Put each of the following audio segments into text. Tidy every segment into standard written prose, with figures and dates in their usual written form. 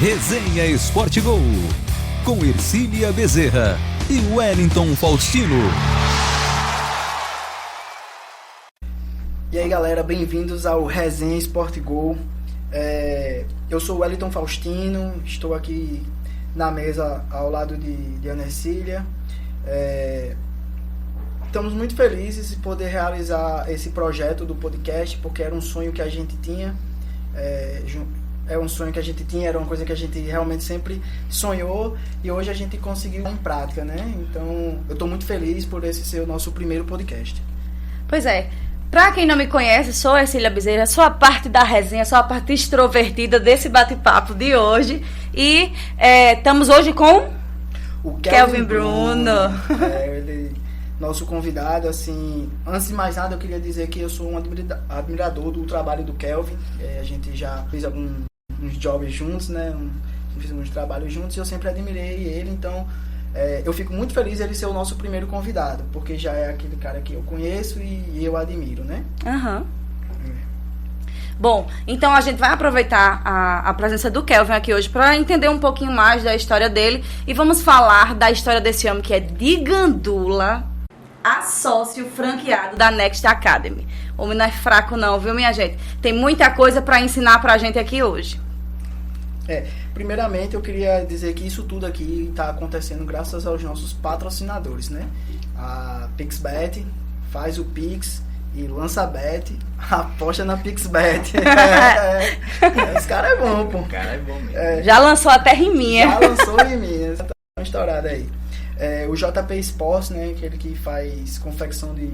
Resenha Esporte Gol, com Ercília Bezerra e Wellington Faustino. E aí galera, bem-vindos ao Resenha Esporte Gol. Eu sou o Wellington Faustino, estou aqui na mesa ao lado de Ana Ercília. Estamos muito felizes de poder realizar esse projeto do podcast, porque era um sonho que a gente tinha. Era um sonho que a gente tinha, era uma coisa que a gente realmente sempre sonhou e hoje a gente conseguiu em prática, né? Então, eu estou muito feliz por esse ser o nosso primeiro podcast. Pois é. Pra quem não me conhece, sou a Ercília Bezerra, sou a parte da resenha, sou a parte extrovertida desse bate-papo de hoje. E estamos hoje com o Kelvin Bruno. Ele, nosso convidado, assim, antes de mais nada eu queria dizer que eu sou um admirador do trabalho do Kelvin. A gente já fez uns jobs juntos, né? Fizemos trabalhos juntos e eu sempre admirei ele, então eu fico muito feliz ele ser o nosso primeiro convidado, porque já é aquele cara que eu conheço e eu admiro, né? Aham. Bom, então a gente vai aproveitar a presença do Kelvin aqui hoje para entender um pouquinho mais da história dele e vamos falar da história desse homem que é de Gandula, a sócio franqueado da Next Academy. O homem não é fraco não, viu, minha gente? Tem muita coisa para ensinar pra gente aqui hoje. Primeiramente eu queria dizer que isso tudo aqui está acontecendo graças aos nossos patrocinadores, né? A PixBet faz o Pix e lança a bet, aposta na PixBet. Esse cara é bom, pô. O cara é bom mesmo. Já lançou até riminha. Já lançou riminha, tá uma estourada aí. O JP Sports, né? Aquele que faz confecção de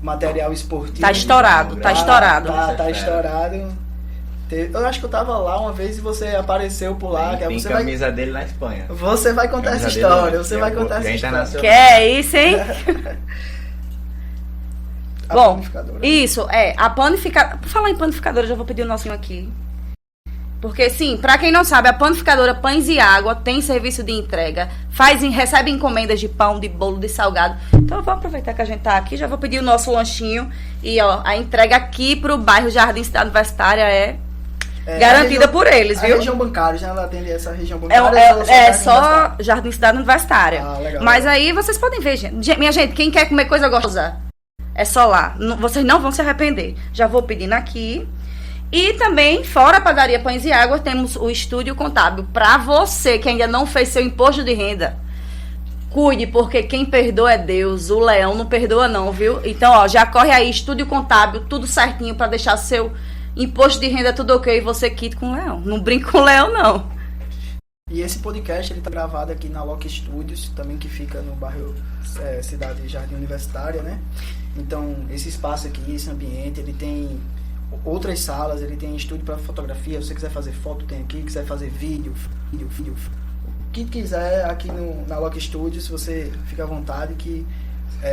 material esportivo. Tá estourado, tá estourado. Tá estourado. Eu acho que eu tava lá uma vez e você apareceu por lá. Tem você camisa dele na Espanha. Você vai contar essa história. Você vai contar essa história. Que é isso, hein? Bom, isso, a panificadora. Por falar em panificadora, já vou pedir o nosso aqui. Porque, sim, pra quem não sabe, a panificadora Pães e Água tem serviço de entrega, recebe encomendas de pão, de bolo, de salgado. Então eu vou aproveitar que a gente tá aqui, já vou pedir o nosso lanchinho. E, ó, a entrega aqui pro bairro Jardim Cidade Universitária é garantida por eles, viu? A região bancária, já ela atende essa região bancária. Só Jardim Cidade Universitária. Legal, mas aí vocês podem ver, gente. Minha gente, quem quer comer coisa gostosa, é só lá. Vocês não vão se arrepender. Já vou pedindo aqui. E também, fora a padaria Pães e Água, temos o Estúdio Contábil. Para você que ainda não fez seu imposto de renda, cuide, porque quem perdoa é Deus. O leão não perdoa não, viu? Então, ó, já corre aí, Estúdio Contábil, tudo certinho para deixar seu imposto de renda tudo ok e você quite com o leão. Não brinque com o leão, não. E esse podcast, ele tá gravado aqui na Loki Studios, também que fica no bairro Cidade Jardim Universitária, né? Então, esse espaço aqui, esse ambiente, ele tem outras salas, ele tem estúdio para fotografia, se você quiser fazer foto tem aqui, quiser fazer vídeo, o que quiser aqui na Loki Studios, você fica à vontade que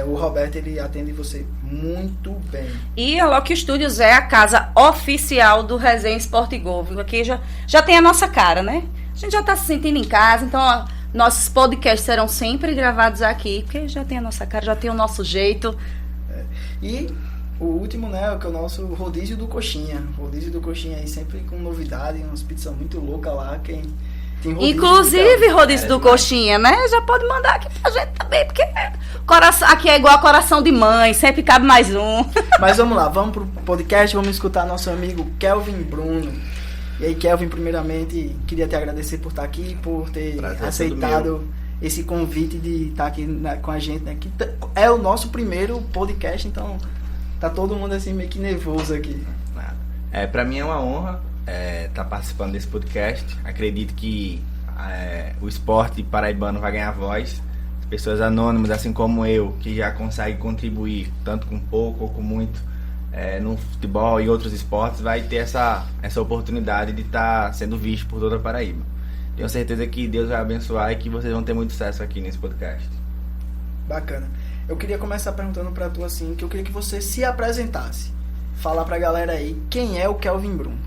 o Roberto, ele atende você muito bem. E a Loki Studios é a casa oficial do Resenha Esporte Gol. Aqui já tem a nossa cara, né? A gente já tá se sentindo em casa, então ó, nossos podcasts serão sempre gravados aqui, porque já tem a nossa cara, já tem o nosso jeito. E o último, né, que é o nosso rodízio do Coxinha. Rodízio do Coxinha aí sempre com novidade, umas pizzas muito loucas lá. Quem tem rodízio, inclusive rodízio do Coxinha, né? Já pode mandar aqui pra gente também, porque aqui é igual a coração de mãe, sempre cabe mais um. Mas vamos lá, vamos pro podcast, vamos escutar nosso amigo Kelvin Bruno. E aí, Kelvin, primeiramente, queria te agradecer por estar aqui, por ter aceitado esse convite de estar aqui com a gente, né? Que é o nosso primeiro podcast, então tá todo mundo assim meio que nervoso aqui. Pra mim é uma honra estar participando desse podcast. Acredito que o esporte paraibano vai ganhar voz. As pessoas anônimas, assim como eu, que já conseguem contribuir tanto com pouco ou com muito no futebol e outros esportes, vai ter essa oportunidade de estar sendo visto por toda a Paraíba. Tenho certeza que Deus vai abençoar e que vocês vão ter muito sucesso aqui nesse podcast. Bacana. Eu queria começar perguntando pra tu assim, que eu queria que você se apresentasse. Falar pra galera aí, quem é o Kelvin Bruno?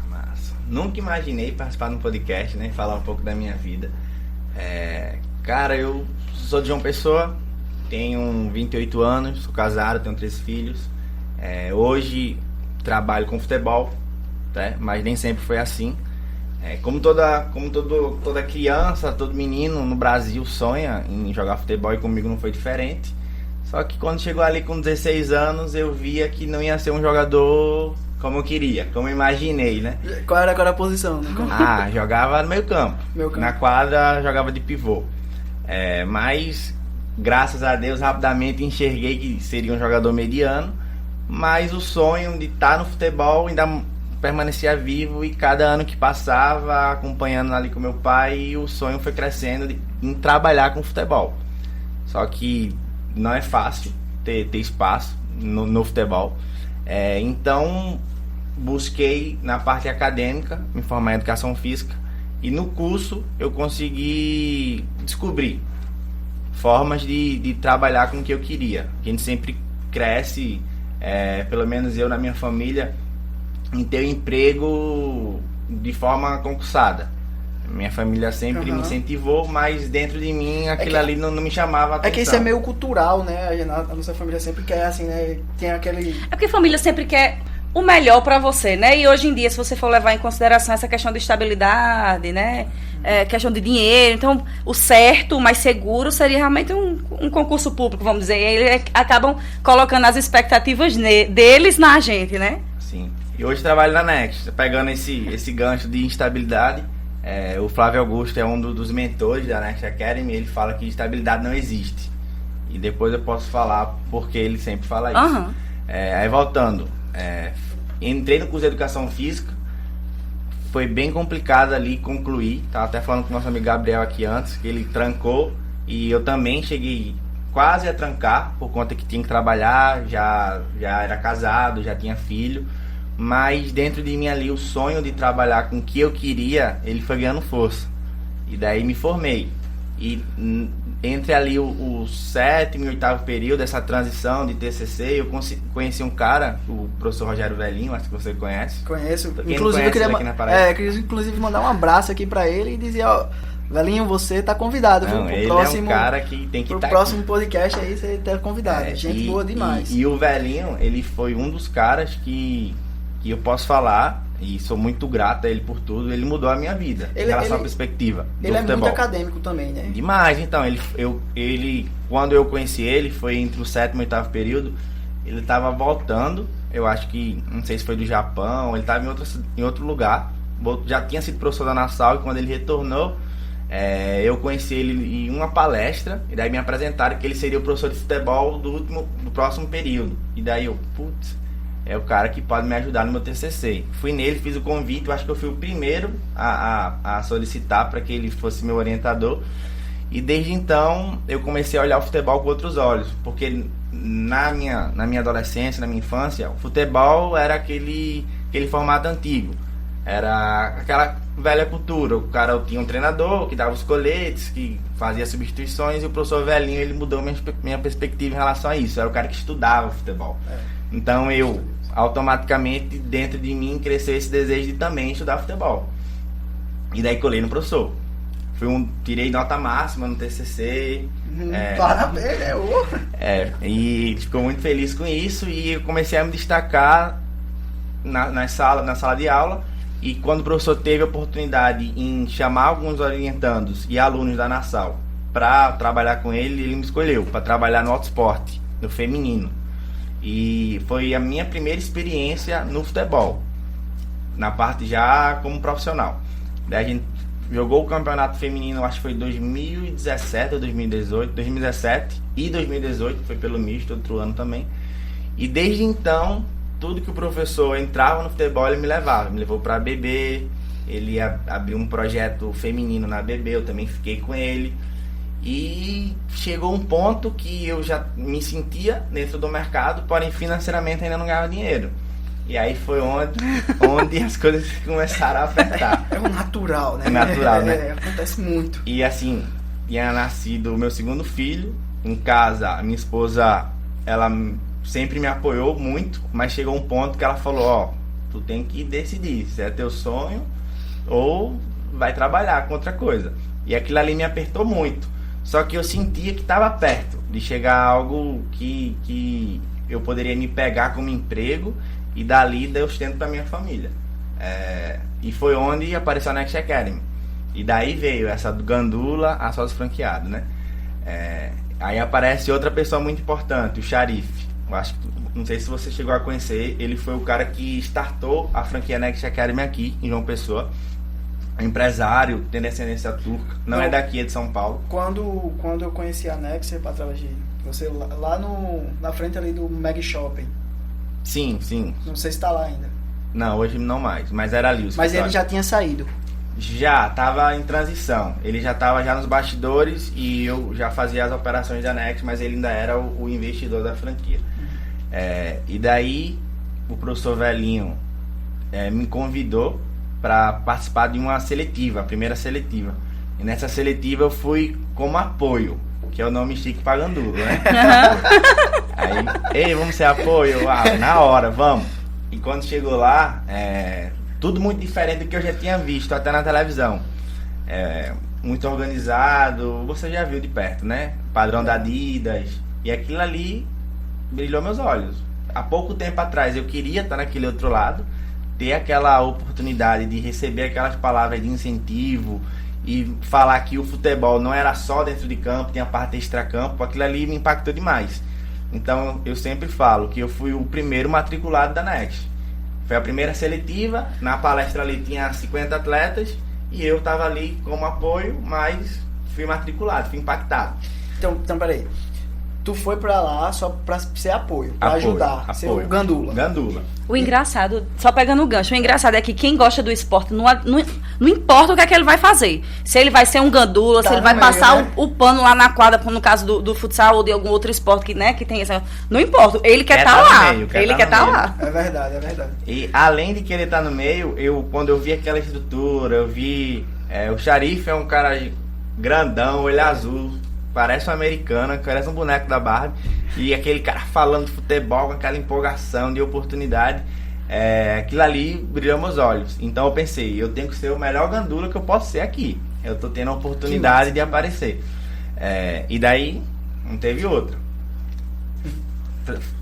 Massa. Nunca imaginei participar de um podcast, né? Falar um pouco da minha vida. Cara, eu sou de João Pessoa, tenho 28 anos, sou casado, tenho 3 filhos. Hoje trabalho com futebol, tá? Mas nem sempre foi assim. Como toda criança, todo menino no Brasil sonha em jogar futebol, e comigo não foi diferente. Só que quando chegou ali com 16 anos, eu via que não ia ser um jogador como eu queria, como eu imaginei, né? Qual era a posição? Jogava no meio campo. Na quadra, jogava de pivô. Mas, graças a Deus, rapidamente enxerguei que seria um jogador mediano. Mas o sonho de estar no futebol ainda permanecia vivo, e cada ano que passava, acompanhando ali com meu pai, o sonho foi crescendo em trabalhar com futebol. Só que não é fácil ter espaço no futebol. Então busquei na parte acadêmica me formar em educação física, e no curso eu consegui descobrir formas de trabalhar com o que eu queria. A gente sempre cresce, pelo menos eu na minha família, em ter um emprego de forma concursada. Minha família sempre me incentivou, mas dentro de mim aquilo ali não me chamava a atenção. É que isso é meio cultural, né? A nossa família sempre quer, assim, né? Tem aquele... É porque a família sempre quer o melhor pra você, né? E hoje em dia, se você for levar em consideração essa questão de estabilidade, né? Questão de dinheiro, então o certo, o mais seguro seria realmente um concurso público, vamos dizer. E eles acabam colocando as expectativas deles na gente, né? Sim. E hoje trabalho na Next, pegando esse gancho de instabilidade. O Flávio Augusto é um dos mentores da Next Academy. Ele fala que estabilidade não existe, e depois eu posso falar porque ele sempre fala isso. Aí voltando, entrei no curso de educação física. Foi bem complicado ali concluir. Tava até falando com o nosso amigo Gabriel aqui antes, que ele trancou, e eu também cheguei quase a trancar, por conta que tinha que trabalhar, já era casado, já tinha filho. Mas dentro de mim ali, o sonho de trabalhar com o que eu queria, ele foi ganhando força. E daí me formei. E entre ali o 7º e 8º período, essa transição de TCC, eu conheci um cara, o professor Rogério Velhinho, acho que você conhece. Conheço. Quem inclusive, eu queria queria mandar um abraço aqui pra ele e dizer, ó, Velhinho, você tá convidado. Ele próximo, é um cara que tem que estar pro próximo podcast aí, você tá convidado. Gente boa demais. E o Velhinho, ele foi um dos caras que eu posso falar, e sou muito grato a ele por tudo. Ele mudou a minha vida em relação à perspectiva do Ele futebol. É muito acadêmico também, né? Demais. Então, ele quando eu conheci ele, foi entre o 7º e 8º período. Ele estava voltando, eu acho que, não sei se foi do Japão, ele estava em outro lugar. Já tinha sido professor da Nassau, e quando ele retornou, eu conheci ele em uma palestra, e daí me apresentaram que ele seria o professor de futebol do próximo período. E daí eu, é o cara que pode me ajudar no meu TCC. Fui nele, fiz o convite. Eu acho que eu fui o primeiro a solicitar para que ele fosse meu orientador. E desde então eu comecei a olhar o futebol com outros olhos, porque na minha adolescência, na minha infância, o futebol era aquele formato antigo. Era aquela velha cultura. O cara tinha um treinador que dava os coletes, que fazia substituições, e o professor Velhinho, ele mudou minha perspectiva em relação a isso. Era o cara que estudava futebol. Então eu, automaticamente, dentro de mim, cresceu esse desejo de também estudar futebol. E daí colei no professor. Tirei nota máxima no TCC. Parabéns, e ficou muito feliz com isso, e eu comecei a me destacar na sala de aula. E quando o professor teve a oportunidade em chamar alguns orientandos e alunos da Nassau para trabalhar com ele me escolheu para trabalhar no autosport, no feminino. E foi a minha primeira experiência no futebol, na parte já como profissional. Daí a gente jogou o campeonato feminino, acho que foi 2017 ou 2018, 2017 e 2018, foi pelo misto, outro ano também. E desde então, tudo que o professor entrava no futebol, ele me levou para a BB, ele abriu um projeto feminino na BB, eu também fiquei com ele. E chegou um ponto que eu já me sentia dentro do mercado, porém financeiramente ainda não ganhava dinheiro. E aí foi onde as coisas começaram a apertar. É o natural, né? É natural, né? Acontece muito. E assim, tinha nascido o meu segundo filho. Em casa, a minha esposa, ela sempre me apoiou muito, mas chegou um ponto que ela falou, tu tem que decidir se é teu sonho ou vai trabalhar com outra coisa. E aquilo ali me apertou muito. Só que eu sentia que estava perto de chegar a algo que eu poderia me pegar como emprego, e dali dar sustento para minha família. E foi onde apareceu a Next Academy. E daí veio essa do Gandula a sócio franqueado, né? Aí aparece outra pessoa muito importante, o Sharif. Eu acho que, não sei se você chegou a conhecer, ele foi o cara que startou a franquia Next Academy aqui em João Pessoa. Empresário, tem descendência turca, não é daqui, é de São Paulo. Quando eu conheci a Next, através de você, lá na frente ali do Mag Shopping. Sim. Não sei se está lá ainda. Não, hoje não mais, mas era ali o Mas escritório. ele já tinha saído. Já, estava em transição. Ele já estava já nos bastidores e eu já fazia as operações da Next, mas ele ainda era o investidor da franquia. E daí o professor Velhinho me convidou para participar de uma seletiva, a primeira seletiva. E nessa seletiva eu fui como apoio, que é o nome chique para Gandula, né? Aí, vamos ser apoio? Na hora, vamos. E quando chegou lá, tudo muito diferente do que eu já tinha visto, até na televisão. Muito organizado, você já viu de perto, né? Padrão da Adidas. E aquilo ali brilhou meus olhos. Há pouco tempo atrás eu queria estar naquele outro lado, ter aquela oportunidade de receber aquelas palavras de incentivo e falar que o futebol não era só dentro de campo, tinha parte extracampo. Aquilo ali me impactou demais. Então eu sempre falo que eu fui o primeiro matriculado da Next. Foi a primeira seletiva, na palestra ali tinha 50 atletas e eu estava ali como apoio, mas fui matriculado, fui impactado. Então peraí, tu foi pra lá só pra ser apoio, pra ajudar, ser o Gandula. O engraçado, só pegando o gancho, o engraçado é que quem gosta do esporte não importa o que é que ele vai fazer. Se ele vai ser um gandula, se ele vai passar o pano lá na quadra, no caso do futsal ou de algum outro esporte que tem essa. Não importa, ele quer estar lá. Ele quer estar lá. É verdade. E além de querer estar no meio, quando eu vi aquela estrutura, eu vi. O Sharif é um cara grandão, olho azul, parece um americano, parece um boneco da Barbie. E aquele cara falando de futebol com aquela empolgação de oportunidade, aquilo ali brilhou meus olhos. Então eu pensei, eu tenho que ser o melhor gandula que eu posso ser aqui. Eu tô tendo a oportunidade de aparecer. E daí não teve outra.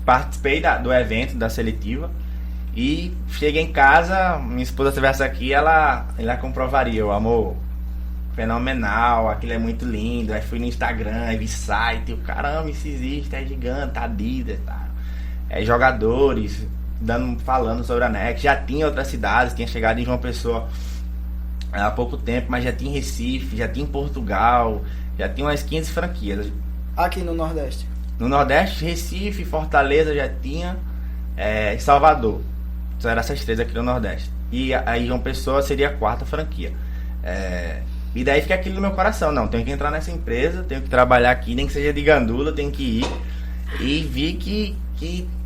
Participei do evento, da seletiva, e cheguei em casa, minha esposa se estivesse aqui, ela comprovaria, o amor fenomenal, aquilo é muito lindo. Aí fui no Instagram, aí vi site, caramba, isso existe, é gigante, Adidas, tá? Jogadores falando sobre a Next. Já tinha outras cidades, tinha chegado em João Pessoa há pouco tempo, mas já tinha em Recife, já tinha em Portugal, já tinha umas 15 franquias. Aqui no Nordeste? No Nordeste, Recife, Fortaleza já tinha, Salvador. Só eram essas três aqui no Nordeste. E aí João Pessoa seria a quarta franquia. E daí fica aquilo no meu coração, não, tenho que entrar nessa empresa, tenho que trabalhar aqui, nem que seja de gandula, tenho que ir. E vi que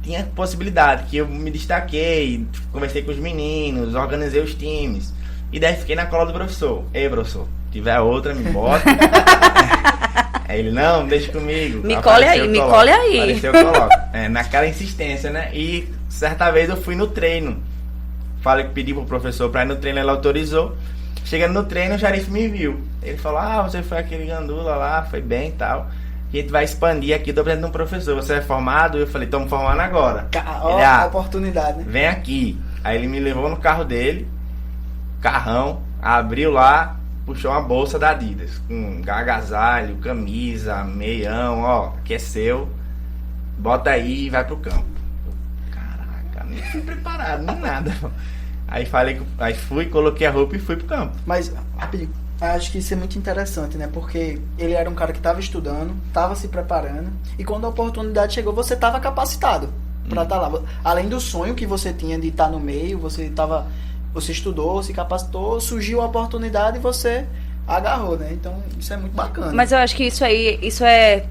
tinha possibilidade, que eu me destaquei, conversei com os meninos, organizei os times. E daí fiquei na cola do professor. Ei, professor, tiver outra, me bota. Aí ele, não, deixa comigo. Me colhe aí. Apareceu, eu coloco. Naquela insistência, né? E certa vez eu fui no treino. Pedi pro professor pra ir no treino, ele autorizou. Chegando no treino, o Sharif me viu. Ele falou, você foi aquele gandula lá, foi bem e tal. E a gente vai expandir aqui, tô precisando de um professor. Você é formado? Eu falei, estamos formando agora. Olha a oportunidade, né? Vem aqui. Aí ele me levou no carro dele, carrão, abriu lá, puxou uma bolsa da Adidas, com agasalho, camisa, meião, aqui é seu. Bota aí e vai pro campo. Caraca, nem fui preparado, nem nada. Aí fui, coloquei a roupa e fui pro campo. Mas, rapidinho, acho que isso é muito interessante, né? Porque ele era um cara que estava estudando, estava se preparando, e quando a oportunidade chegou, você estava capacitado para estar lá. Além do sonho que você tinha de estar no meio, você estudou, se capacitou, surgiu a oportunidade e você agarrou, né? Então, isso é muito bacana. Mas eu acho que isso é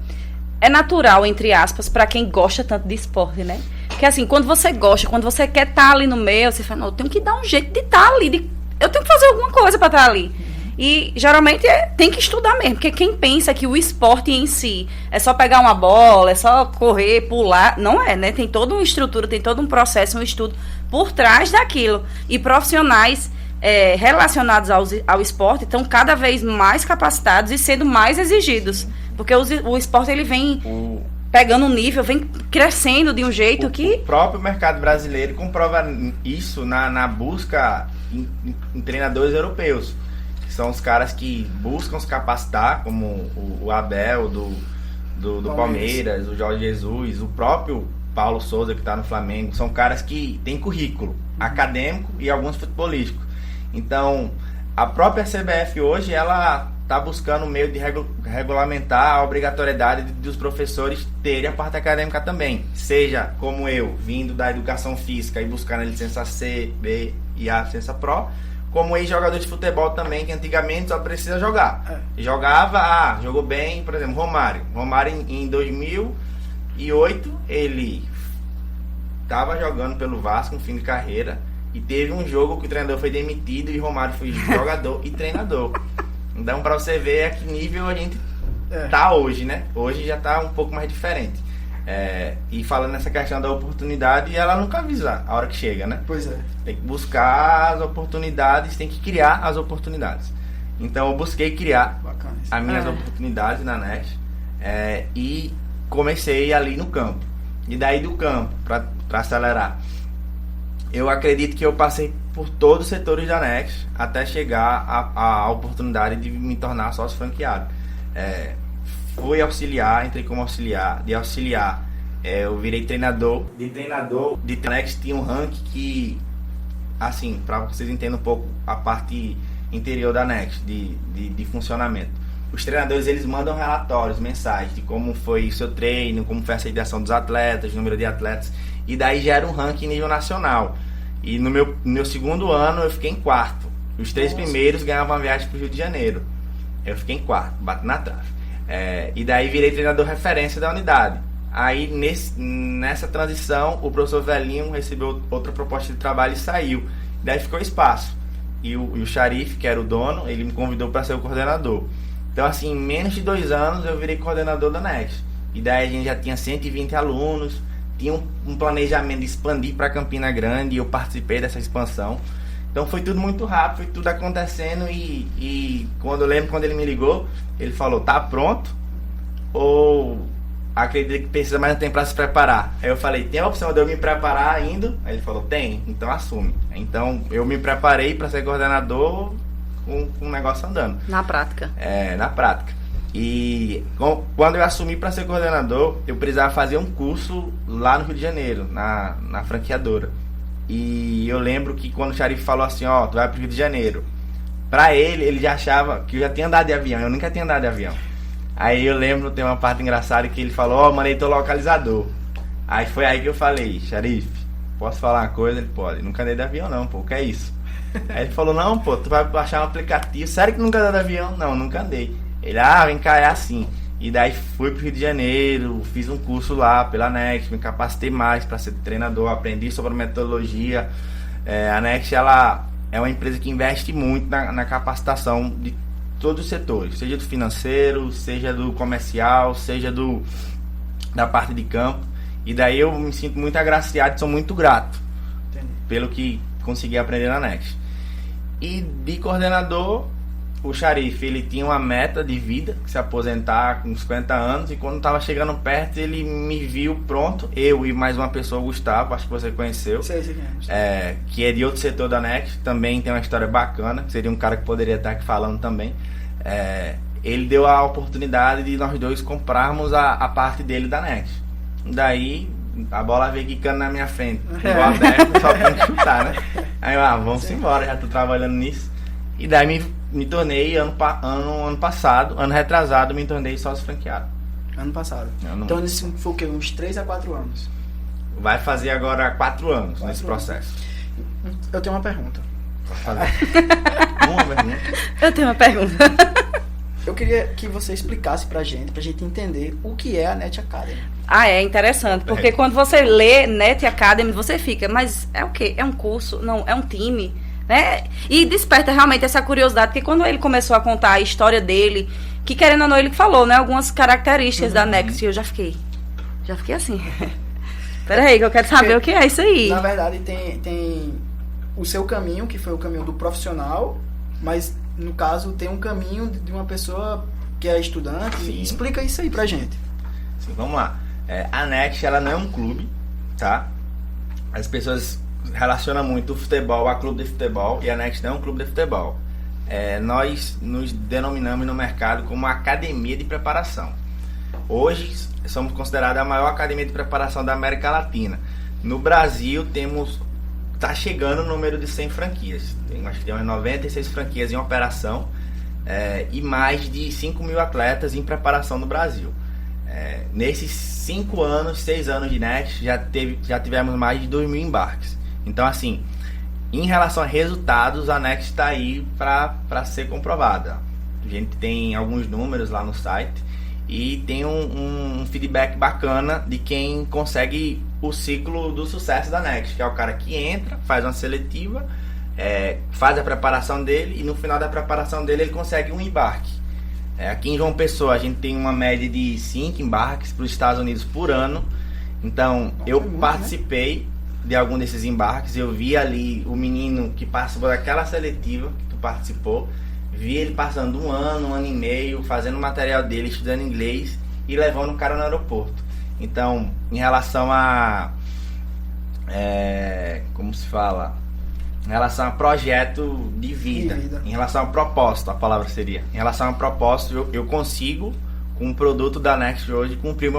natural, entre aspas, para quem gosta tanto de esporte, né? Porque assim, quando você gosta, quando você quer estar ali no meio, você fala, não, eu tenho que dar um jeito de estar ali, eu tenho que fazer alguma coisa para estar ali. E geralmente tem que estudar mesmo, porque quem pensa que o esporte em si é só pegar uma bola, é só correr, pular, não é, né? Tem toda uma estrutura, tem todo um processo, um estudo por trás daquilo. E profissionais relacionados ao esporte estão cada vez mais capacitados e sendo mais exigidos. Porque o esporte ele vem pegando um nível, vem crescendo de um jeito que... O próprio mercado brasileiro comprova isso na busca em treinadores europeus, que são os caras que buscam se capacitar, como o Abel do Palmeiras, o Jorge Jesus, o próprio Paulo Souza, que está no Flamengo. São caras que têm currículo acadêmico e alguns futebolísticos. Então, a própria CBF hoje, ela está buscando um meio de regulamentar a obrigatoriedade dos professores terem a parte acadêmica também. Seja como eu, vindo da educação física e buscando a licença C, B e a licença Pro, como ex-jogador de futebol também, que antigamente só precisa jogar. Jogava, jogou bem, por exemplo, Romário. Romário em 2008, ele estava jogando pelo Vasco no fim de carreira e teve um jogo que o treinador foi demitido e Romário foi jogador e treinador. Então, para você ver a que nível a gente tá hoje, né? Hoje já tá um pouco mais diferente. E falando nessa questão da oportunidade, ela nunca avisa a hora que chega, né? Pois é. Tem que buscar as oportunidades, tem que criar as oportunidades. Então, eu busquei criar as minhas oportunidades na NEXT e comecei ali no campo. E daí do campo, para acelerar, eu acredito que eu passei por todos os setores da NEXT até chegar à oportunidade de me tornar sócio franqueado. Fui auxiliar, entrei como auxiliar. De auxiliar, eu virei treinador. De NEXT tinha um ranking que, assim, para vocês entenderem um pouco a parte interior da NEXT, de funcionamento. Os treinadores, eles mandam relatórios mensais de como foi o seu treino, como foi a aceitação dos atletas, número de atletas, e daí gera um ranking nível nacional. E no meu segundo ano eu fiquei em quarto. Os 3 primeiros ganhavam uma viagem para o Rio de Janeiro. Eu fiquei em quarto, bato na trave. E daí virei treinador referência da unidade. Aí nessa transição o professor Velhinho recebeu outra proposta de trabalho e saiu. Daí ficou espaço. E o Sharif, que era o dono, ele me convidou para ser o coordenador. Então, assim, em menos de 2 anos eu virei coordenador da NEXT. E daí a gente já tinha 120 alunos, tinha um planejamento de expandir para Campina Grande e eu participei dessa expansão. Então foi tudo muito rápido, foi tudo acontecendo e quando ele me ligou, ele falou, tá pronto? Ou acredita que precisa mais tempo para se preparar? Aí eu falei, tem a opção de eu me preparar ainda? Aí ele falou, tem, então assume. Então eu me preparei para ser coordenador com o negócio andando. Na prática. Na prática. E quando eu assumi para ser coordenador, eu precisava fazer um curso lá no Rio de Janeiro, na franqueadora. E eu lembro que quando o Sharif falou assim, tu vai pro Rio de Janeiro, pra ele já achava que eu já tinha andado de avião, eu nunca tinha andado de avião. Aí eu lembro, tem uma parte engraçada que ele falou, mandei teu localizador. Aí foi aí que eu falei, Sharif, posso falar uma coisa? Ele pode, nunca andei de avião não, pô, o que é isso? Aí ele falou, não, pô, tu vai baixar um aplicativo, sério que nunca andou de avião? Não, nunca andei. Ele, vem cá, é assim. E daí fui pro Rio de Janeiro, fiz um curso lá pela NEXT, me capacitei mais para ser treinador, aprendi sobre metodologia. A NEXT, ela é uma empresa que investe muito na capacitação de todos os setores, seja do financeiro, seja do comercial, seja da parte de campo. E daí eu me sinto muito agraciado e sou muito grato pelo que consegui aprender na NEXT. E de coordenador, o Sharif, ele tinha uma meta de vida, se aposentar com 50 anos, e quando estava chegando perto, ele me viu pronto, eu e mais uma pessoa, o Gustavo, acho que você conheceu, que é de outro setor da NEXT, também tem uma história bacana, seria um cara que poderia estar aqui falando também. Ele deu a oportunidade de nós dois comprarmos a parte dele da NEXT. Daí a bola veio quicando na minha frente, igual aberto, só tem que chutar, né? Aí vamos embora, já tô trabalhando nisso. E daí me tornei ano retrasado, me tornei sócio franqueado. Ano passado. Então isso foi o quê? Uns 3 a 4 anos? Vai fazer agora 4 anos nesse processo. Eu tenho uma pergunta. Pode fazer. Uma pergunta? Eu tenho uma pergunta. Eu queria que você explicasse pra gente entender o que é a NET Academy. É interessante, porque quando você lê NET Academy, você fica, mas é o quê? É um curso? Não, é um time? Né? E desperta realmente essa curiosidade, porque quando ele começou a contar a história dele, que querendo ou não, ele falou, né, algumas características da NEXT, e eu já fiquei assim. Peraí, que eu quero saber o que é isso aí. Na verdade, tem o seu caminho, que foi o caminho do profissional, mas no caso tem um caminho de uma pessoa que é estudante. Sim. Explica isso aí pra gente. Sim, vamos lá. A NEXT, ela não é um clube, tá? As pessoas relaciona muito o futebol a clube de futebol, e a Next não é um clube de futebol. Nós nos denominamos no mercado como uma academia de preparação. Hoje somos considerados a maior academia de preparação da América Latina. No Brasil está chegando o número de 100 franquias. Acho que tem umas 96 franquias em operação, e mais de 5 mil atletas em preparação no Brasil. Nesses 6 anos de Next, já tivemos mais de 2 mil embarques. Então, assim, em relação a resultados, a Next está aí para ser comprovada. A gente tem alguns números lá no site e tem um feedback bacana de quem consegue o ciclo do sucesso da Next, que é o cara que entra, faz uma seletiva, faz a preparação dele e no final da preparação dele ele consegue um embarque. Aqui em João Pessoa a gente tem uma média de 5 embarques para os Estados Unidos por ano. Então eu participei de algum desses embarques, eu vi ali o menino que participou daquela seletiva que tu participou, vi ele passando um ano e meio, fazendo o material dele, estudando inglês e levando o cara no aeroporto. Então, em relação a como se fala? Em relação a projeto de vida. Em relação a propósito, a palavra seria. Em relação a propósito, eu consigo, com o produto da Next hoje, cumprir o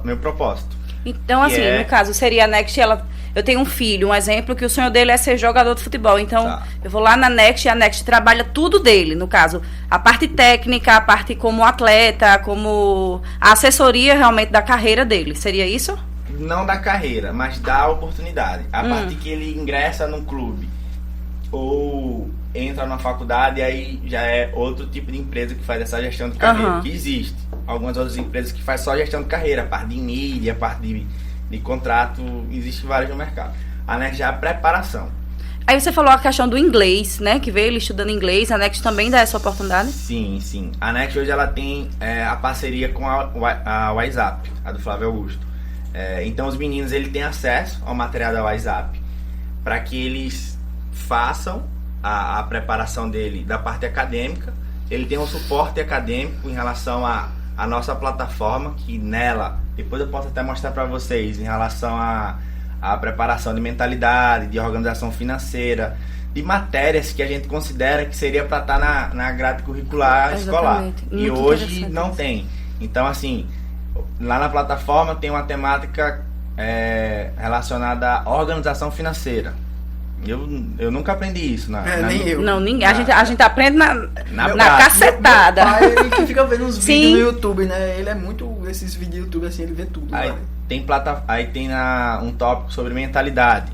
meu propósito. Então, assim, no caso, seria a Next, eu tenho um filho, um exemplo, que o sonho dele é ser jogador de futebol. Então, eu vou lá na Next e a Next trabalha tudo dele, no caso, a parte técnica, a parte como atleta, como a assessoria realmente da carreira dele. Seria isso? Não da carreira, mas da oportunidade. A partir que ele ingressa num clube ou entra na faculdade, aí já é outro tipo de empresa que faz essa gestão de carreira, que existe. Algumas outras empresas que fazem só gestão de carreira, a parte de mídia, a parte de contrato, existe várias no mercado. A Next já é a preparação. Aí você falou a questão do inglês, né? Que veio ele estudando inglês, a Next também dá essa oportunidade? Sim. A Next hoje ela tem a parceria com a WhatsApp, a do Flávio Augusto. Então os meninos ele tem acesso ao material da WhatsApp para que eles façam a preparação dele da parte acadêmica. Ele tem um suporte acadêmico em relação à nossa plataforma, que nela, depois eu posso até mostrar para vocês, em relação à preparação de mentalidade, de organização financeira, de matérias que a gente considera que seria para estar na grade curricular escolar. E hoje não tem. Então, assim, lá na plataforma tem uma temática relacionada à organização financeira. Eu nunca aprendi isso. Nem eu. Não, ninguém. A gente aprende na cacetada. Meu pai, ele que fica vendo uns vídeos no YouTube, né? Ele é muito... Esses vídeos do YouTube, assim, ele vê tudo. Aí tem um tópico sobre mentalidade,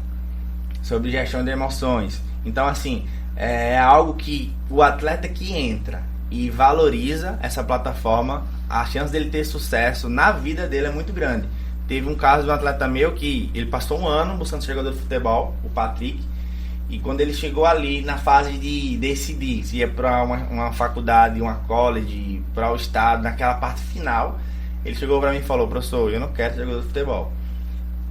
sobre gestão de emoções. Então, assim, é algo que o atleta que entra e valoriza essa plataforma, a chance dele ter sucesso na vida dele é muito grande. Teve um caso de um atleta meu que ele passou um ano buscando ser jogador de futebol, o Patrick, e quando ele chegou ali na fase de decidir se ia para uma faculdade, uma college, para o estado, naquela parte final, ele chegou para mim e falou: professor, eu não quero ser jogador de futebol.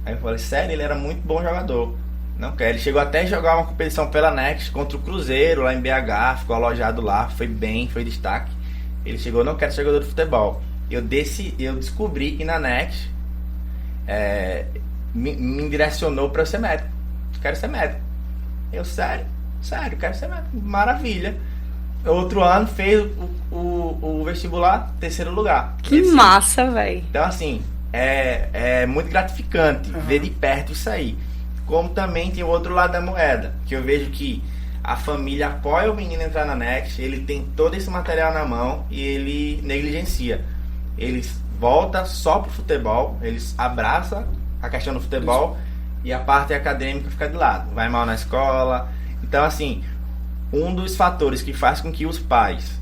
Aí eu falei: sério? Ele era muito bom jogador. Não quero. Ele chegou até a jogar uma competição pela Next contra o Cruzeiro lá em BH, ficou alojado lá, foi bem, foi destaque. Ele chegou: não quero ser jogador de futebol. Eu descobri que na Next me direcionou para eu ser médico. Quero ser médico. Eu, sério, quero ser médico. Maravilha. Outro ano fez o vestibular, 3º lugar. Que massa, velho. Então, assim, é muito gratificante ver de perto isso aí. Como também tem o outro lado da moeda, que eu vejo que a família apoia o menino a entrar na Next, ele tem todo esse material na mão e ele negligencia. Eles voltam só pro futebol, eles abraçam a questão do futebol e a parte acadêmica fica de lado. Vai mal na escola. Então, assim, um dos fatores que faz com que os pais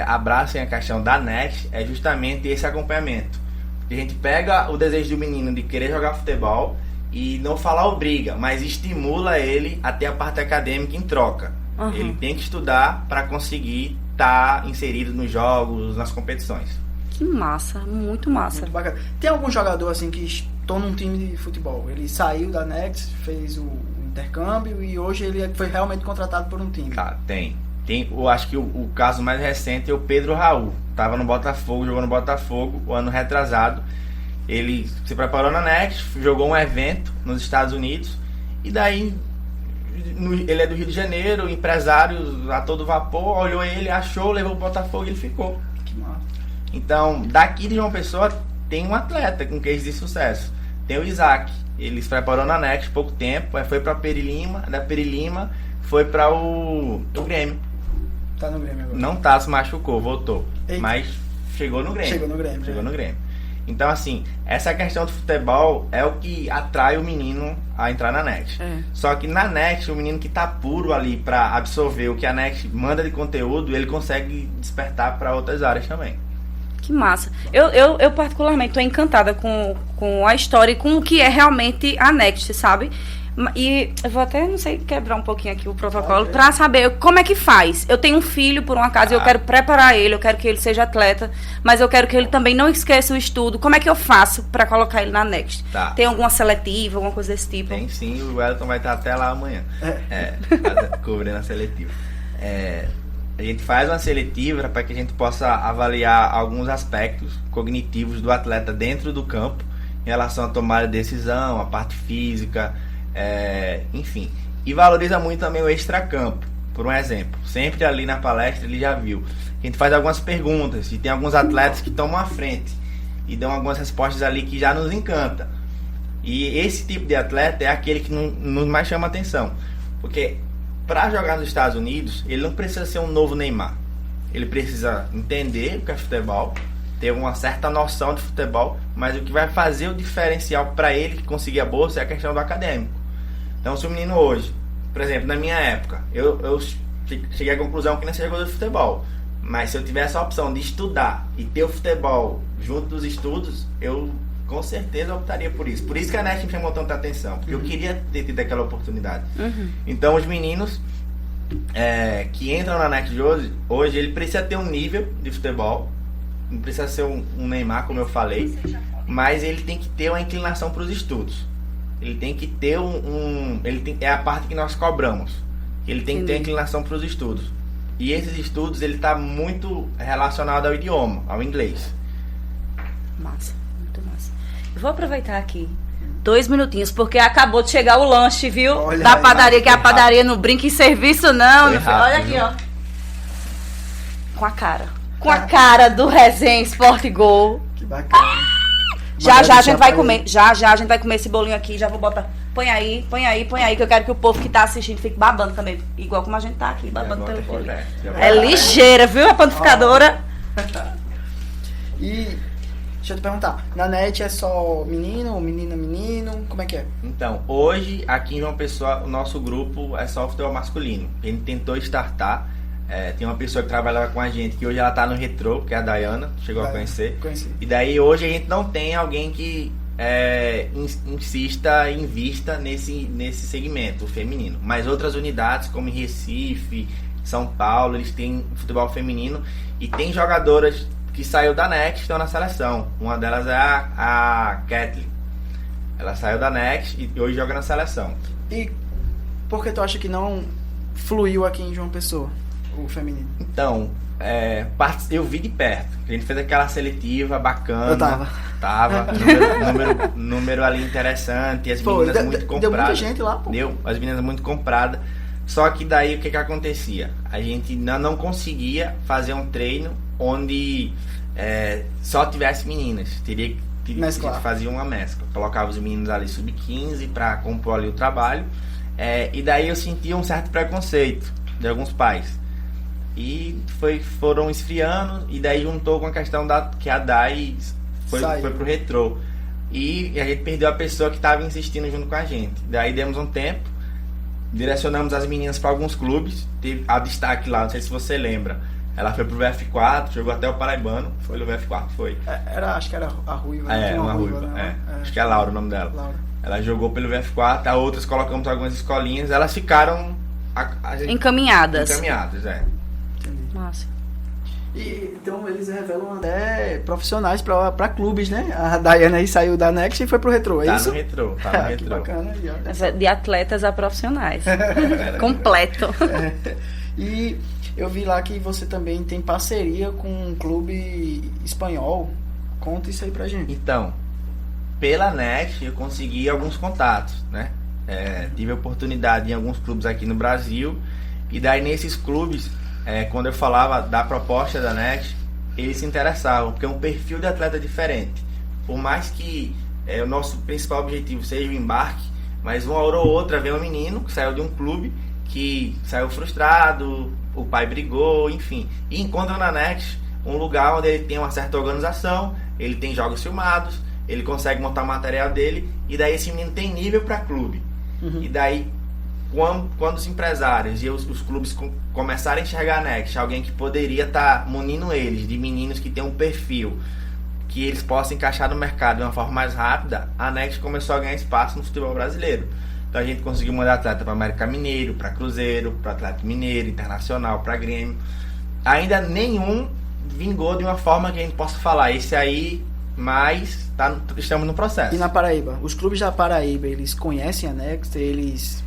abracem a questão da Next é justamente esse acompanhamento. A gente pega o desejo do menino de querer jogar futebol e não falar obriga, mas estimula ele a ter a parte acadêmica em troca. Ele tem que estudar para conseguir estar inserido nos jogos, nas competições. Que massa, muito massa. Muito bacana. Tem algum jogador assim que estou num time de futebol? Ele saiu da Next, fez o intercâmbio e hoje ele foi realmente contratado por um time? Tem. Eu acho que o caso mais recente é o Pedro Raul. Tava no Botafogo, jogou no Botafogo o ano retrasado. Ele se preparou na Next, jogou um evento nos Estados Unidos e daí ele é do Rio de Janeiro, empresário a todo vapor, olhou ele, achou, levou o Botafogo e ele ficou. Que massa. Então, daqui de João Pessoa tem um atleta com case de sucesso. Tem o Isaac. Ele se preparou na Next há pouco tempo, aí foi pra Perilima, da Perilima foi para o Grêmio. Tá no Grêmio agora. Não tá, se machucou, voltou. Eita. Mas chegou no Grêmio. Chegou no Grêmio. Chegou no Grêmio. Então, assim, essa questão do futebol é o que atrai o menino a entrar na Next. Só que na Next, o menino que tá puro ali pra absorver o que a Next manda de conteúdo, ele consegue despertar para outras áreas também. Que massa. Eu particularmente tô encantada com a história e com o que é realmente a Next, sabe? E eu vou até, não sei, quebrar um pouquinho aqui o protocolo pra saber como é que faz. Eu tenho um filho, por um acaso, e eu quero preparar ele, eu quero que ele seja atleta, mas eu quero que ele também não esqueça o estudo. Como é que eu faço pra colocar ele na Next? Tá. Tem alguma seletiva, alguma coisa desse tipo? Tem sim, o Wellington vai estar até lá amanhã. Cobrindo a seletiva. A gente faz uma seletiva para que a gente possa avaliar alguns aspectos cognitivos do atleta dentro do campo, em relação à tomada de decisão, a parte física, enfim. E valoriza muito também o extracampo. Por um exemplo, sempre ali na palestra ele já viu. A gente faz algumas perguntas e tem alguns atletas que tomam a frente e dão algumas respostas ali que já nos encanta. E esse tipo de atleta é aquele que nos mais chama atenção. Porque para jogar nos Estados Unidos, ele não precisa ser um novo Neymar. Ele precisa entender o que é futebol, ter uma certa noção de futebol, mas o que vai fazer o diferencial para ele conseguir a bolsa é a questão do acadêmico. Então, se o menino hoje, por exemplo, na minha época, eu cheguei à conclusão que não seria jogador de futebol, mas se eu tivesse a opção de estudar e ter o futebol junto dos estudos, eu com certeza optaria por isso. Por isso que a Next me chamou tanta atenção, porque eu queria ter tido aquela oportunidade. Então, os meninos que entram na Next hoje, ele precisa ter um nível de futebol, não precisa ser um Neymar, como eu falei, mas ele tem que ter uma inclinação para os estudos. Ele tem que ter é a parte que nós cobramos. Ele tem que ter inclinação para os estudos. E esses estudos, ele está muito relacionado ao idioma, ao inglês. Massa, muito massa. Eu vou aproveitar aqui 2 minutinhos, porque acabou de chegar o lanche, viu? Olha da aí, padaria, que a padaria não brinca em serviço, não. Meu filho. Olha aqui, ó. Com a cara do Resenha Sport Go. Que bacana. Já a gente vai comer. Já a gente vai comer esse bolinho aqui. Já vou botar. Põe aí, que eu quero que o povo que tá assistindo fique babando também. Igual como a gente tá aqui, babando pelo bolinho. É ligeira, viu? A panificadora. E deixa eu te perguntar, na net é só menino, menino, como é que é? Então, hoje, aqui em João Pessoa, o nosso grupo é só futebol masculino. A gente tentou startar, tem uma pessoa que trabalhava com a gente, que hoje ela tá no Retrô, que é a Dayana, chegou a conhecer. Conheci. E daí, hoje, a gente não tem alguém que insista e invista nesse segmento feminino. Mas outras unidades, como em Recife, São Paulo, eles têm futebol feminino e tem jogadoras que saiu da Next, estão na seleção. Uma delas é a Kathleen. Ela saiu da Next e hoje joga na seleção. E por que tu acha que não fluiu aqui em João Pessoa, o feminino? Então, eu vi de perto. A gente fez aquela seletiva bacana. Eu tava. Número ali interessante. As meninas muito compradas. Deu muita gente lá, pô. As meninas muito compradas. Só que daí o que acontecia? A gente não conseguia fazer um treino onde só tivesse meninas. Teria que fazer uma mescla. Colocava os meninos ali sub-15 para compor ali o trabalho. E daí eu sentia um certo preconceito de alguns pais. E foram esfriando. E daí juntou com a questão que a Dai foi pro Retrô. E a gente perdeu a pessoa que estava insistindo junto com a gente. Daí demos um tempo. Direcionamos as meninas para alguns clubes. Teve a destaque lá, não sei se você lembra. Ela foi pro VF4, jogou até o Paraibano. Foi no VF4, foi. Acho que era a Ruiva. Uma Ruiva. Né? Acho que é Laura o nome dela. Laura. Ela jogou pelo VF4, a outras colocamos algumas escolinhas. Elas ficaram encaminhadas. Entendi. Nossa. E então eles revelam até profissionais para clubes, né? A Dayana aí saiu da Next e foi pro Retrô, é isso? No Retrô, tá no Retrô. Que bacana. De atletas a profissionais. Completo. E eu vi lá que você também tem parceria com um clube espanhol. Conta isso aí pra gente. Então, pela Next eu consegui alguns contatos, né? tive a oportunidade em alguns clubes aqui no Brasil, e daí nesses clubes, quando eu falava da proposta da NET, eles se interessavam, porque é um perfil de atleta diferente. Por mais que o nosso principal objetivo seja o embarque, mas uma hora ou outra vem um menino que saiu de um clube, que saiu frustrado, o pai brigou, enfim, e encontra na NET um lugar onde ele tem uma certa organização, ele tem jogos filmados, ele consegue montar o material dele, e daí esse menino tem nível para clube. E daí, quando os empresários e os clubes começarem a enxergar a Next, alguém que poderia estar munindo eles de meninos que tem um perfil que eles possam encaixar no mercado de uma forma mais rápida, a Next começou a ganhar espaço no futebol brasileiro. Então a gente conseguiu mandar atleta para América Mineiro, para Cruzeiro, para Atlético Mineiro, Internacional, para Grêmio. Ainda nenhum vingou de uma forma que a gente possa falar, esse aí, mas estamos no processo. E na Paraíba? Os clubes da Paraíba, eles conhecem a Next?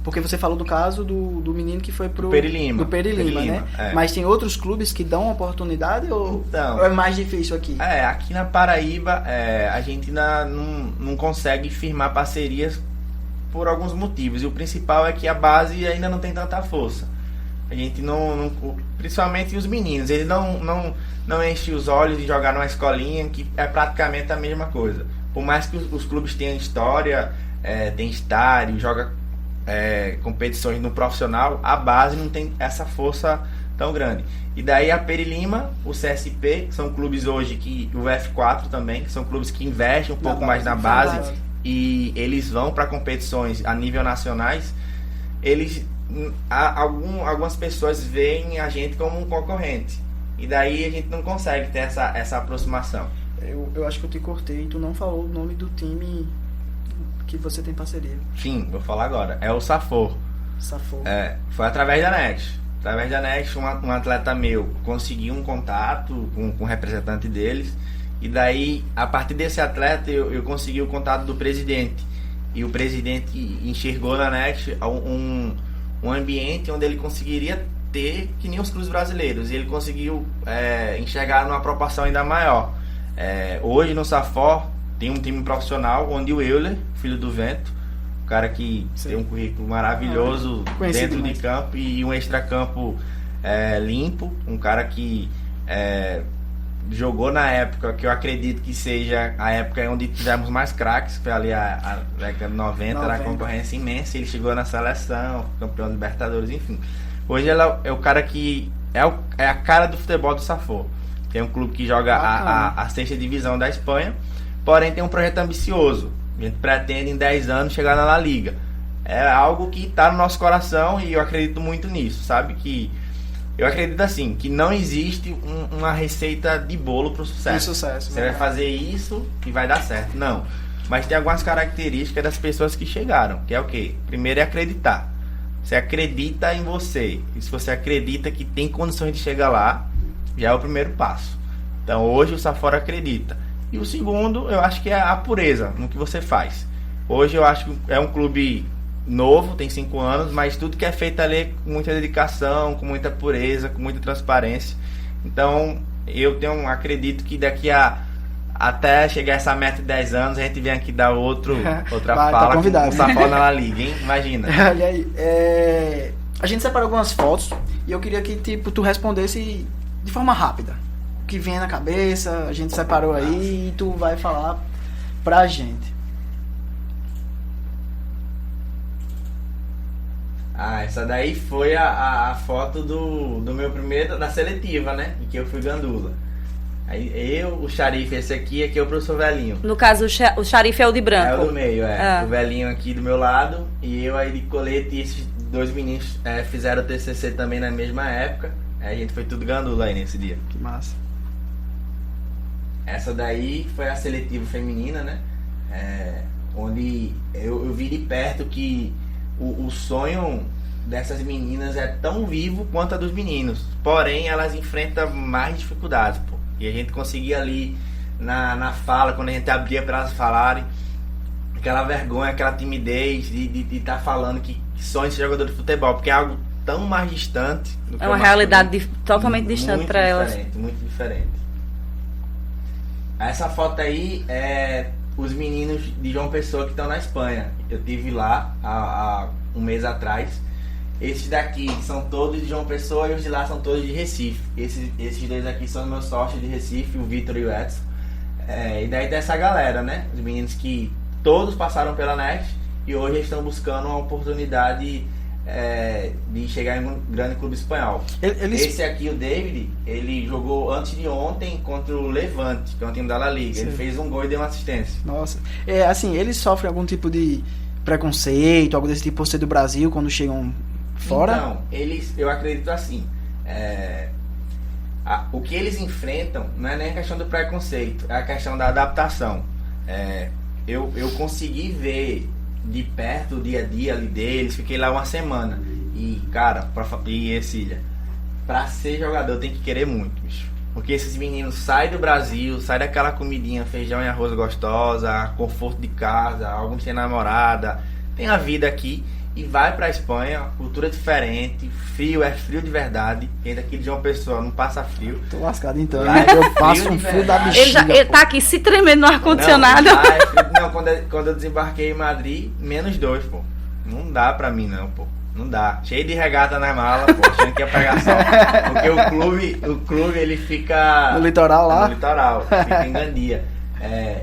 Porque você falou do caso do menino que foi pro... Do Perilima, né? Mas tem outros clubes que dão oportunidade ou é mais difícil aqui? Aqui na Paraíba, a gente ainda não consegue firmar parcerias por alguns motivos. E o principal é que a base ainda não tem tanta força. A gente não principalmente os meninos, eles não enchem os olhos de jogar numa escolinha, que é praticamente a mesma coisa. Por mais que os clubes tenham história, tem estádio, joga competições no profissional, a base não tem essa força tão grande. E daí a Perilima, o CSP, são clubes hoje, o F4 também, que são clubes que investem um pouco mais na base, e eles vão para competições a nível nacionais. Algumas pessoas veem a gente como um concorrente, e daí a gente não consegue ter essa aproximação. Eu acho que eu te cortei, tu não falou o nome do time que você tem parceria. Sim, vou falar agora, é o Safor. Foi através da NET. Através da NET, um atleta meu conseguiu um contato com um representante deles, e daí, a partir desse atleta, eu consegui o contato do presidente, e o presidente enxergou na NET um ambiente onde ele conseguiria ter que nem os clubes brasileiros, e ele conseguiu enxergar numa proporção ainda maior. Hoje no Safor tem um time profissional onde o Euler, filho do Vento, um cara que tem um currículo maravilhoso dentro de campo e um extracampo limpo, um cara que jogou na época que eu acredito que seja a época onde tivemos mais craques, foi ali a década de 90, era a concorrência imensa, ele chegou na seleção, campeão de Libertadores, enfim. Hoje ele é o cara que é a cara do futebol do Safor. Tem um clube que joga a sexta divisão da Espanha, porém tem um projeto ambicioso. A gente pretende em 10 anos chegar na La Liga. É algo que está no nosso coração e eu acredito muito nisso, sabe? Eu acredito assim, que não existe uma receita de bolo para o sucesso. Você vai fazer isso e vai dar certo. Não. Mas tem algumas características das pessoas que chegaram, que é o quê? Primeiro é acreditar. Você acredita em você. E se você acredita que tem condições de chegar lá, já é o primeiro passo. Então hoje o Safor acredita. E o segundo, eu acho que é a pureza no que você faz. Hoje eu acho que é um clube novo, tem 5 anos, mas tudo que é feito ali com muita dedicação, com muita pureza, com muita transparência. Então eu acredito que daqui até chegar essa meta de 10 anos, a gente vem aqui dar outra fala com o Safor na La Liga, hein? Imagina. Olha aí, a gente separou algumas fotos e eu queria que tu respondesse de forma rápida. O que vem na cabeça, a gente separou aí e tu vai falar pra gente. Essa daí foi a foto do meu primeiro, da seletiva, né? Em que eu fui gandula. Aí o Xarife, esse aqui é o professor Velhinho. No caso, o Xarife é o de branco. É o do meio, o Velhinho aqui do meu lado e eu aí de colete, e esses 2 meninos fizeram o TCC também na mesma época. Aí a gente foi tudo gandula aí nesse dia. Que massa. Essa daí foi a seletiva feminina, né? Onde eu vi de perto que o sonho dessas meninas é tão vivo quanto a dos meninos. Porém, elas enfrentam mais dificuldades, pô. E a gente conseguia ali na fala, quando a gente abria para elas falarem, aquela vergonha, aquela timidez de estar falando que sonha de ser jogador de futebol, porque é algo tão mais distante do que uma realidade totalmente distante para elas. Muito diferente. Essa foto aí os meninos de João Pessoa que estão na Espanha. Eu estive lá há um mês atrás. Esses daqui são todos de João Pessoa e os de lá são todos de Recife. Esses dois aqui são meus sócios de Recife, o Vitor e o Edson. E daí tem essa galera, né? Os meninos que todos passaram pela NECT e hoje estão buscando uma oportunidade de chegar em um grande clube espanhol. Esse aqui, o David, ele jogou antes de ontem contra o Levante, que é um time da La Liga. Sim. Ele fez um gol e deu uma assistência. Nossa. Assim, eles sofrem algum tipo de preconceito, algo desse tipo por ser do Brasil, quando chegam fora? Então, eu acredito assim, o que eles enfrentam não é nem a questão do preconceito, é a questão da adaptação. Eu consegui ver de perto o dia a dia ali deles, fiquei lá uma semana. E, cara, pra ser jogador tem que querer muito, bicho. Porque esses meninos saem do Brasil, saem daquela comidinha, feijão e arroz gostosa, conforto de casa, alguns têm namorada, tem a vida aqui, e vai pra Espanha, cultura diferente, frio de verdade. Quem daqui de uma pessoa não passa frio. Tô lascado então, eu passo um frio da bexiga. Ele tá aqui se tremendo no ar-condicionado. Não, quando eu desembarquei em Madrid, -2, pô. Não dá pra mim não, pô. Não dá. Cheio de regata na mala, pô, achando que ia pegar sol. Porque o clube ele fica... No litoral lá? No litoral, fica em Gandia.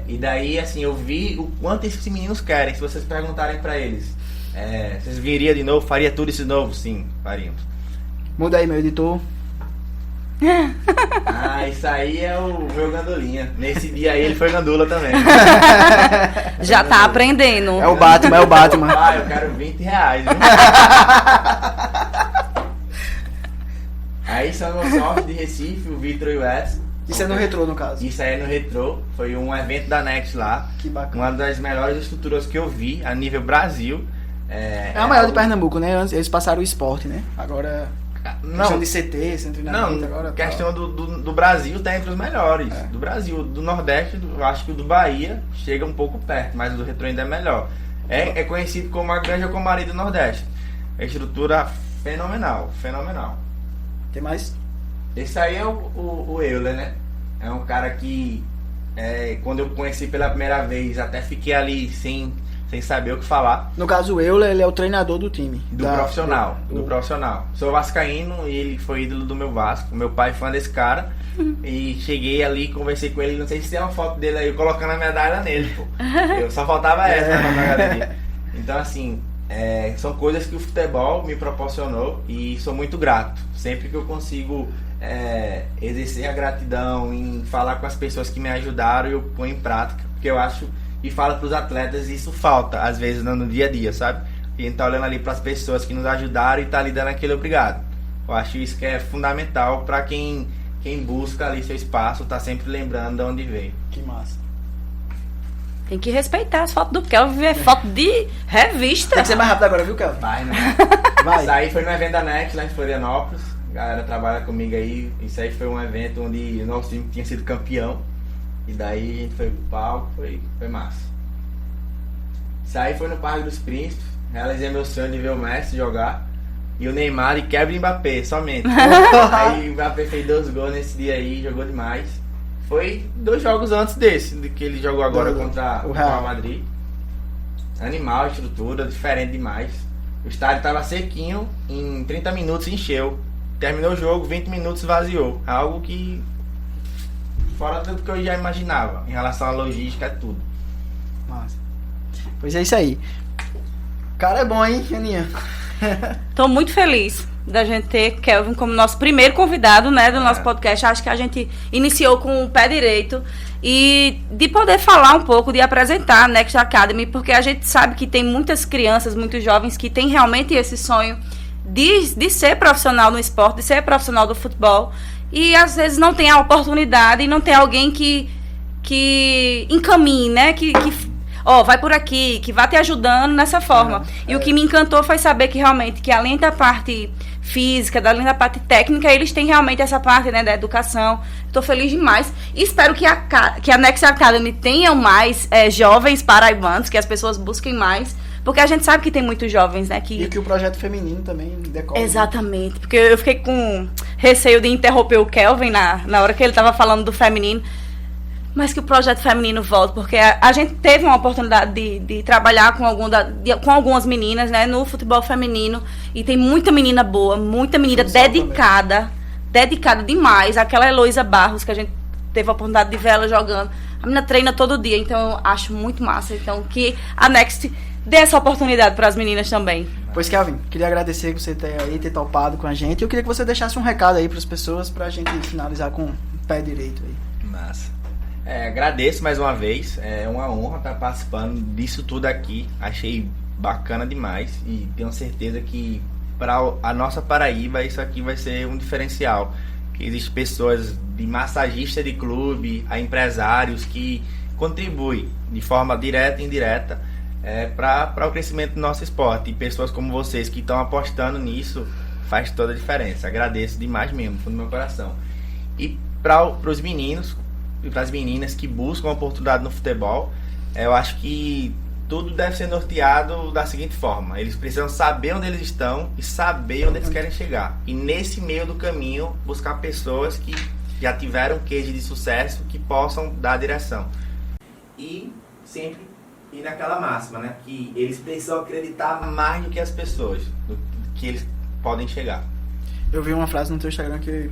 E daí, assim, eu vi o quanto esses meninos querem. Se vocês perguntarem pra eles, vocês viriam de novo, faria tudo isso de novo? Sim, faríamos. Muda aí, meu editor. Isso aí é o meu gandolinha. Nesse dia aí ele foi gandula também. Já tá aprendendo. É o Batman. Eu quero R$20, viu? Aí são meus sócios de Recife, o Vitor e o Edson. Isso é no Retrô, no caso? Isso aí é no Retrô. Foi um evento da NECT lá. Que bacana. Uma das melhores estruturas que eu vi a nível Brasil. É a maior de Pernambuco, né? Eles passaram o esporte, né? Agora... Questão de CT, centro de treinamento agora. Questão do Brasil tá entre os melhores. Do Brasil, do Nordeste, eu acho que o do Bahia chega um pouco perto, mas o do Retrô ainda é melhor. É conhecido como a Granja Comari do Nordeste. É estrutura fenomenal. Tem mais? Esse aí é o Euler, né? É um cara que quando eu conheci pela primeira vez, até fiquei ali sem saber o que falar. No caso, o Euler, ele é o treinador do time. Do profissional. Sou vascaíno e ele foi ídolo do meu Vasco. Meu pai é fã desse cara. E cheguei ali, conversei com ele. Não sei se tem uma foto dele aí, colocando a medalha nele, pô. Só faltava essa na galeria. Então, assim, são coisas que o futebol me proporcionou e sou muito grato. Sempre que eu consigo exercer a gratidão em falar com as pessoas que me ajudaram, eu ponho em prática. Porque eu acho... E fala pros atletas, isso falta, às vezes, no dia a dia, sabe? E a gente tá olhando ali pras pessoas que nos ajudaram e tá lhe dando aquele obrigado. Eu acho isso que é fundamental pra quem busca ali seu espaço, tá sempre lembrando de onde veio. Que massa. Tem que respeitar as fotos do Kelvin, é foto de revista. Tem que ser mais rápido agora, viu, Kelvin? Vai, né? Isso aí foi no evento da NECT, lá em Florianópolis. A galera trabalha comigo aí. Isso aí foi um evento onde o nosso time tinha sido campeão. E daí a gente foi pro palco, foi massa. Isso aí foi no Parque dos Príncipes. Realizei meu sonho de ver o Messi jogar. E o Neymar e quebra o Mbappé, somente. Aí o Mbappé fez 2 gols nesse dia aí, jogou demais. Foi 2 jogos antes desse, do que ele jogou agora contra o Real Madrid. Animal, estrutura, diferente demais. O estádio tava sequinho, em 30 minutos encheu. Terminou o jogo, 20 minutos vaziou. Algo que... fora do que eu já imaginava, em relação à logística, tudo. Massa. Pois é isso aí. O cara é bom, hein, Aninha? Tô muito feliz da gente ter Kelvin como nosso primeiro convidado, né, do nosso podcast. Acho que a gente iniciou com o pé direito e de poder falar um pouco, de apresentar a Next Academy, porque a gente sabe que tem muitas crianças, muitos jovens que têm realmente esse sonho de ser profissional no esporte, de ser profissional do futebol. E às vezes não tem a oportunidade e não tem alguém que encaminhe, né? Que vai por aqui, que vai te ajudando nessa forma. E o que me encantou foi saber que realmente, que além da parte física, além da parte técnica, eles têm realmente essa parte, né, da educação. Estou feliz demais. E espero que a Next Academy tenha mais jovens paraibanos, que as pessoas busquem mais. Porque a gente sabe que tem muitos jovens, né? E que o projeto feminino também decorre. Exatamente. Porque eu fiquei com receio de interromper o Kelvin na hora que ele estava falando do feminino. mas que o projeto feminino volte, porque a gente teve uma oportunidade de trabalhar com, com algumas meninas, né, no futebol feminino, e tem muita menina boa, muita menina dedicada demais. Aquela Heloísa Barros, que a gente teve a oportunidade de ver ela jogando, a menina treina todo dia, então eu acho muito massa, então que a Next dê essa oportunidade para as meninas também. Pois, Kelvin, queria agradecer você ter topado com a gente. Eu queria que você deixasse um recado aí para as pessoas, para a gente finalizar com o pé direito aí. Massa. Agradeço mais uma vez. É uma honra estar participando disso tudo aqui. Achei bacana demais e tenho certeza que para a nossa Paraíba isso aqui vai ser um diferencial. Que existem pessoas de massagista de clube a empresários que contribuem de forma direta e indireta para o crescimento do nosso esporte, e pessoas como vocês que estão apostando nisso faz toda a diferença. Agradeço demais mesmo, fundo do meu coração. E para os meninos e para as meninas que buscam a oportunidade no futebol, eu acho que tudo deve ser norteado da seguinte forma: eles precisam saber onde eles estão e saber onde eles querem chegar, e nesse meio do caminho buscar pessoas que já tiveram queijo de sucesso, que possam dar a direção, e sempre ir naquela máxima, né? Que eles precisam acreditar mais do que as pessoas, do que eles podem chegar. Eu vi uma frase no teu Instagram que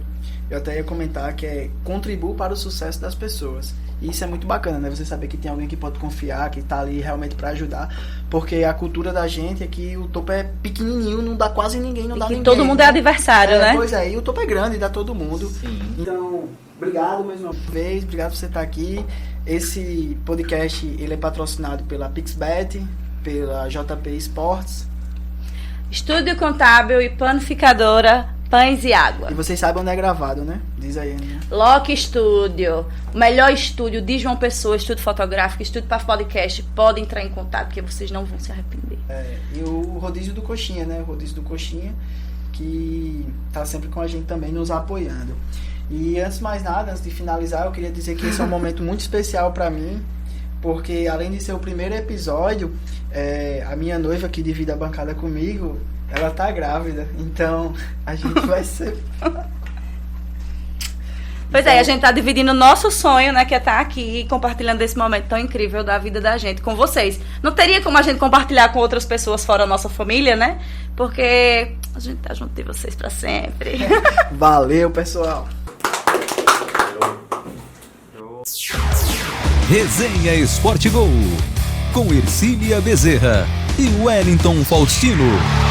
eu até ia comentar, que é: contribua para o sucesso das pessoas. E isso é muito bacana, né? Você saber que tem alguém que pode confiar, que tá ali realmente para ajudar. Porque a cultura da gente é que o topo é pequenininho, não dá quase ninguém, não dá ninguém. Todo mundo é adversário, né? Pois é, e o topo é grande, dá todo mundo. Sim. Então, obrigado mais uma vez, obrigado por você estar aqui. Esse podcast, ele é patrocinado pela Pixbet, pela JP Esportes, Estúdio Contábil e Planificadora Pães e Água. e vocês sabem onde é gravado, né? Diz aí, né? Loki Studio, o melhor estúdio de João Pessoa, estúdio fotográfico, estúdio para podcast. Pode entrar em contato, porque vocês não vão se arrepender. E o Rodízio do Coxinha, né? O Rodízio do Coxinha, que tá sempre com a gente também, nos apoiando. E antes de mais nada, antes de finalizar, eu queria dizer que esse é um momento muito especial para mim, porque além de ser o primeiro episódio, a minha noiva que divide a bancada comigo, ela tá grávida, então a gente vai ser... Pois é, a gente tá dividindo o nosso sonho, né, que é estar aqui compartilhando esse momento tão incrível da vida da gente com vocês. Não teria como a gente compartilhar com outras pessoas fora a nossa família, né? Porque a gente tá junto de vocês pra sempre. Valeu, pessoal! Resenha Esporte Gol, com Ercília Bezerra e Wellington Faustino.